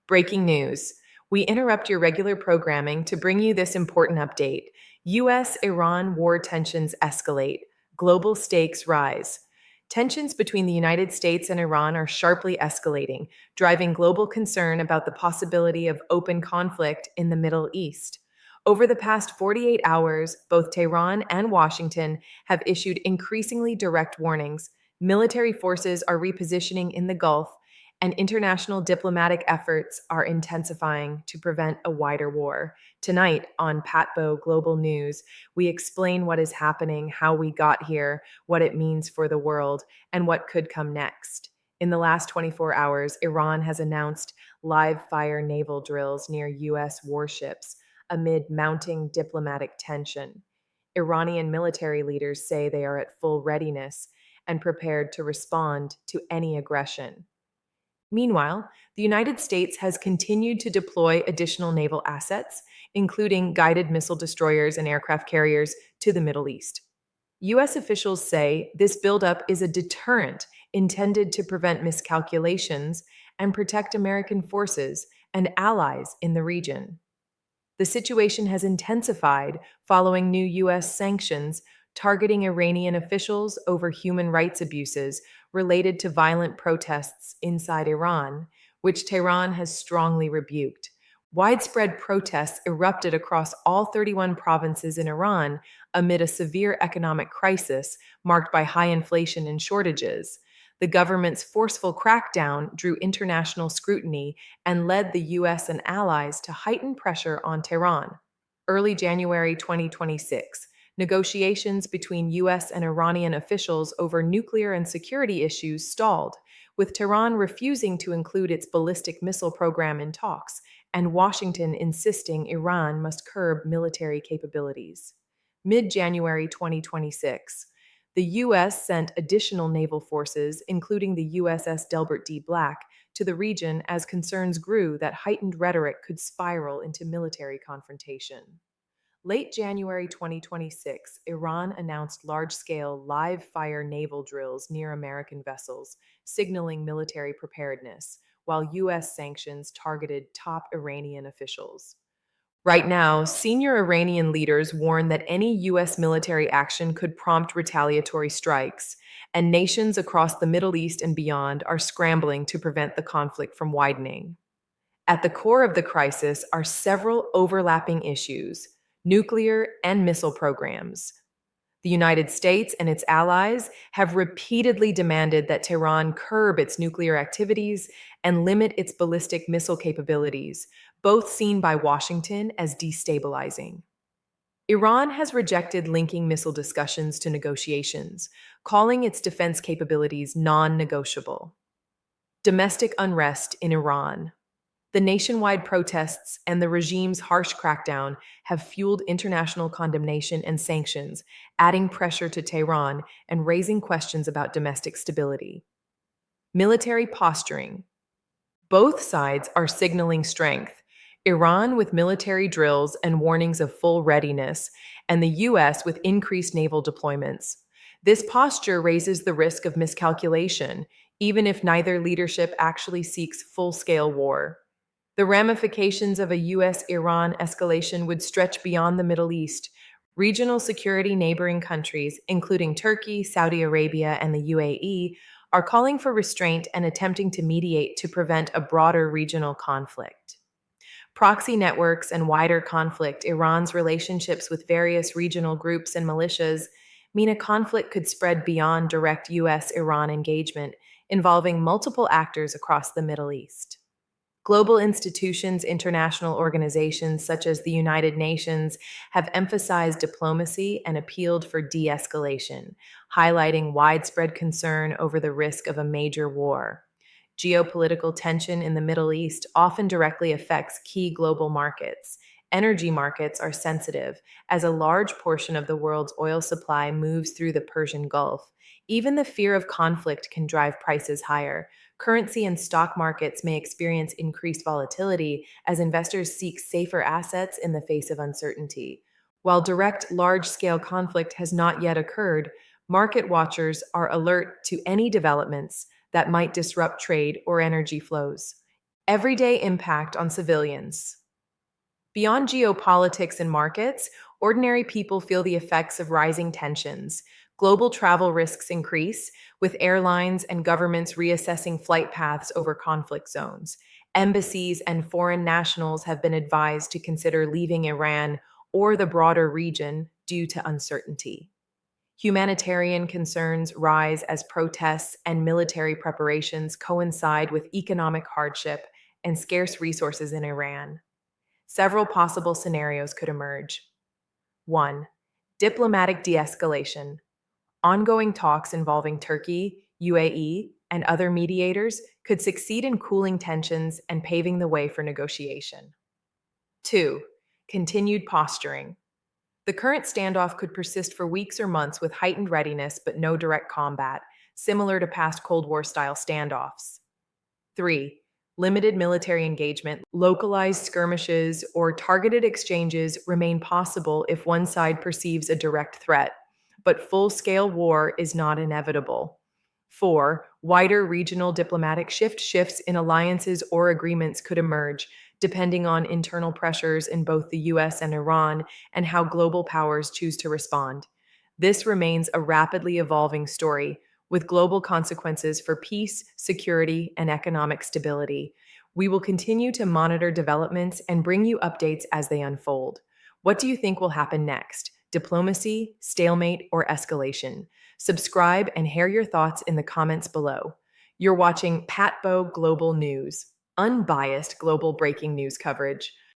Breaking news. We interrupt your regular programming to bring you this important update. US Iran war tensions escalate. Global stakes rise. Tensions between the United States and Iran are sharply escalating, driving global concern about the possibility of open conflict in the Middle East. Over the past 48 hours, both Tehran and Washington have issued increasingly direct warnings. Military forces are repositioning in the Gulf, and international diplomatic efforts are intensifying to prevent a wider war. Tonight on Patbo Global News, we explain what is happening, how we got here, what it means for the world, and what could come next. In the last 24 hours, Iran has announced live fire naval drills near U.S. warships amid mounting diplomatic tension. Iranian military leaders say they are at full readiness and prepared to respond to any aggression. Meanwhile, the United States has continued to deploy additional naval assets, including guided missile destroyers and aircraft carriers, to the Middle East. U.S. officials say this buildup is a deterrent intended to prevent miscalculations and protect American forces and allies in the region. The situation has intensified following new U.S. sanctions targeting Iranian officials over human rights abuses related to violent protests inside Iran, which Tehran has strongly rebuked. Widespread protests erupted across all 31 provinces in Iran amid a severe economic crisis marked by high inflation and shortages. The government's forceful crackdown drew international scrutiny and led the US and allies to heighten pressure on Tehran. Early January 2026, negotiations between US and Iranian officials over nuclear and security issues stalled, with Tehran refusing to include its ballistic missile program in talks and Washington insisting Iran must curb military capabilities. Mid-January 2026, the U.S. sent additional naval forces, including the USS Delbert D. Black, to the region as concerns grew that heightened rhetoric could spiral into military confrontation. Late January 2026, Iran announced large-scale live-fire naval drills near American vessels, signaling military preparedness, while U.S. sanctions targeted top Iranian officials. Right now, senior Iranian leaders warn that any U.S. military action could prompt retaliatory strikes, and nations across the Middle East and beyond are scrambling to prevent the conflict from widening. At the core of the crisis are several overlapping issues: nuclear and missile programs. The United States and its allies have repeatedly demanded that Tehran curb its nuclear activities and limit its ballistic missile capabilities, both seen by Washington as destabilizing. Iran has rejected linking missile discussions to negotiations, calling its defense capabilities non-negotiable. Domestic unrest in Iran. The nationwide protests and the regime's harsh crackdown have fueled international condemnation and sanctions, adding pressure to Tehran and raising questions about domestic stability. Military posturing. Both sides are signaling strength. Iran with military drills and warnings of full readiness, and the U.S. with increased naval deployments. This posture raises the risk of miscalculation, even if neither leadership actually seeks full-scale war. The ramifications of a U.S.-Iran escalation would stretch beyond the Middle East. Regional security neighboring countries, including Turkey, Saudi Arabia, and the UAE, are calling for restraint and attempting to mediate to prevent a broader regional conflict. Proxy networks and wider conflict. Iran's relationships with various regional groups and militias mean a conflict could spread beyond direct U.S.-Iran engagement, involving multiple actors across the Middle East. Global institutions, international organizations such as the United Nations have emphasized diplomacy and appealed for de-escalation, highlighting widespread concern over the risk of a major war. Geopolitical tension in the Middle East often directly affects key global markets. Energy markets are sensitive, as a large portion of the world's oil supply moves through the Persian Gulf. Even the fear of conflict can drive prices higher. Currency and stock markets may experience increased volatility as investors seek safer assets in the face of uncertainty. While direct, large-scale conflict has not yet occurred, market watchers are alert to any developments that might disrupt trade or energy flows. Everyday impact on civilians. Beyond geopolitics and markets, ordinary people feel the effects of rising tensions. Global travel risks increase, with airlines and governments reassessing flight paths over conflict zones. Embassies and foreign nationals have been advised to consider leaving Iran or the broader region due to uncertainty. Humanitarian concerns rise as protests and military preparations coincide with economic hardship and scarce resources in Iran. Several possible scenarios could emerge. 1. Diplomatic de escalation. Ongoing talks involving Turkey, UAE, and other mediators could succeed in cooling tensions and paving the way for negotiation. 2. Continued posturing. The current standoff could persist for weeks or months with heightened readiness but no direct combat, similar to past Cold War style standoffs. 3. Limited military engagement, localized skirmishes, or targeted exchanges remain possible if one side perceives a direct threat, but full scale war is not inevitable. 4. Wider regional diplomatic shifts in alliances or agreements could emerge, depending on internal pressures in both the US and Iran and how global powers choose to respond. This remains a rapidly evolving story, with global consequences for peace, security, and economic stability. We will continue to monitor developments and bring you updates as they unfold. What do you think will happen next? Diplomacy, stalemate, or escalation? Subscribe and share your thoughts in the comments below. You're watching Patbo Global News, unbiased global breaking news coverage.